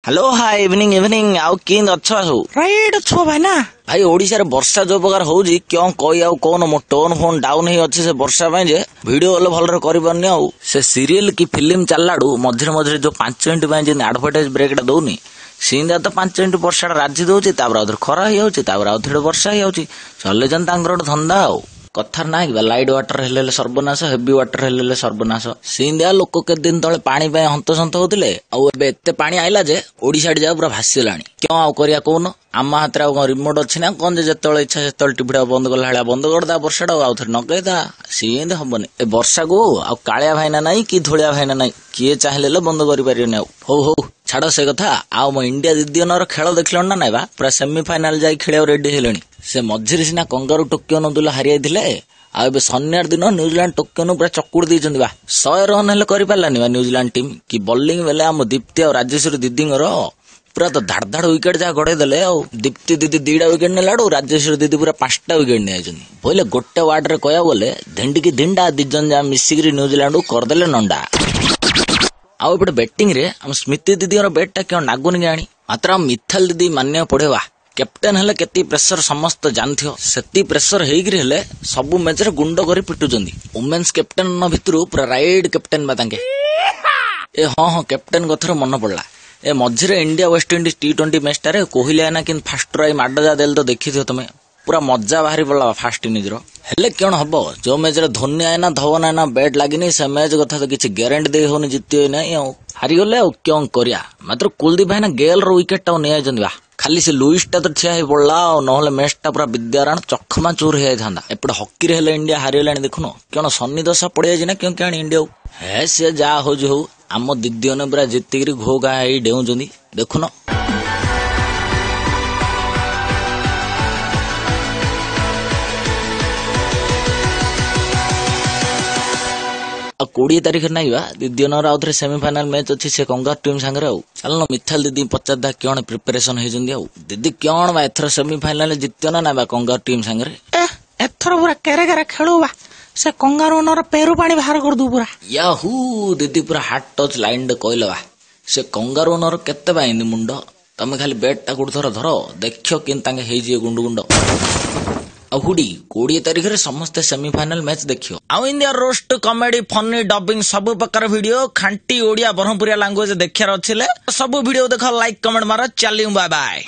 Hello hi evening evening आउ किन अच्छा सब राइट अच्छो भाई ना भाई ओडिशा रे वर्षा जो प्रकार होउजी क्यों कोई आउ कोन मो टोन फोन डाउन ही अछि से वर्षा पय जे वीडियो वाला भल रे करि परनी आउ से सीरियल की फिल्म चलाडू मझिरे मझिरे जो 5 मिनिट पय जे एडवर्टाइज ब्रेक टा दउनी सींदा तो 5 मिनिट वर्षा राजी दउची तापर आउथर खरा ही होउची तापर आउथर वर्षा ही होउची चले जन तांगर धंदा आउ कथार ना लाइट वाटर हेले सर्वनाश हेवी वाटर हेले सर्वनाश सींदिया लोक के दिन तले पानी पे हंतसंत होतिले आउ एबे एते पानी आइला जे ओडिसा जा पूरा भासीलानी क्यों आउ करिया कोन आमा हातरा रिमोट अछि ना कोन जे जेतळे इच्छा सेतळे टिपिडा बंद करला हळा बंद करदा वर्षाडा आउथर नकैदा सींद हबनी ए वर्षा को आ काळिया भाईना नाही कि धोळिया भाईना नाही किए चाहले बंद करि परियोनी आउ हो हो छाड़ से कथा आउ मो इंडिया दिदियनर खेल देखिलो ना नाइबा पूरा सेमीफाइनल जाई खेलियो रेडी हेलेनी से मझिरे सिना कंगारू टोकियो नदुला हारिया दिले आ एबे शनिवार दिन न्यूजीलैंड टोकियो पूरा चकुड़ दैछन्ती बा 100 रन हेले करि पालानी बा न्यूजीलैंड टीम कि बॉलिंग बेले हम दीप्ति और राजेश्वरी दीदींगर पूरा तो धाड़ धाड़ विकेट जा गड़े देले आ दीप्ति दीदी 2टा विकेट नेलाडू राजेश्वरी दीदी पूरा 5टा विकेट नै आइछन्ती पहिले गोटे वार्ड रे कहया बोले धेंडी की धिंडा दिजन जा मिसिग्री न्यूजीलैंड को कर देले नंडा आ एपटे बैटिंग रे हम स्मृति दीदी बैट टा क्यों नागुनी जानी मात्र मिथल दीदी मान्य पड़ेवा कैप्टेन हेले केती प्रेशर समस्त जानथियो सेती प्रेशर हेगिरी हेले सब मैच रे गुंड करी पिटुचंदी वुमेन्स कैप्टेन न भितरु पूरा राइड कैप्टेन बा तांके ए हां कैप्टेन कथर मन पड़ला ए मझिरे इंडिया वेस्ट इंडीज टी20 मैच टारे कोहली ना किन फास्ट राई माडजा देल तो देखिथियो तमे पूरा मजा बाहरी पड़ला फास्ट इनिंग रो हेले केन हबो जो मैच रे धोनी आयना धवन आयना बैट लागिनी से मैच कथा तो किछि गारंटी दे होनी जितियो नै हारि गले आ क्यों करिया मात्र कुलदीप भाई ना गेल रो विकेट टा नै आइजंदी बा खाली से लुइस टा तो ठिया ही पड़ला नहले मैच टा पूरा विद्यारायण चखमा चूर हे थांदा एपड हॉकी रे हेले इंडिया हारिलानी देखुनो केन सन्नी दशा पड़िया जिना क्यों केन इंडिया हे से जा हो जो आम दीदीने पूरा जितिकरी घो गा हे डेउचंदी देखुनो आ 20 तारीख नाइबा दीदीनर आउथरे सेमीफाइनल मैच अछि से कंगार टीम संगे आउ चलनो मिथल दीदी पचादा क्यों प्रिपरेशन हे जंदी आउ दीदी क्यों बा एथर सेमीफाइनल जित्यो ना बा कंगार टीम संगे एथर पूरा केरे केरे खेलुबा से कंगार ओनर पेरु पानी बाहर कर दू पूरा याहू दीदी पूरा हार्ट टच लाइन दे कहलबा से कंगार ओनर केते बाइंदी मुंड तमे खाली बैट टा गुड धर धर देखियो किन तांगे हे जे गुंड गुंड अहुडी 20 तारीख रे समस्त सेमीफाइनल मैच देखियो आउ India roast comedy funny dubbing सब प्रकार वीडियो खांटी ओडिया ब्रह्मपुरिया लैंग्वेज देखार अच्छे सब वीडियो देख लाइक कमेंट मार चलियो बाय बाय।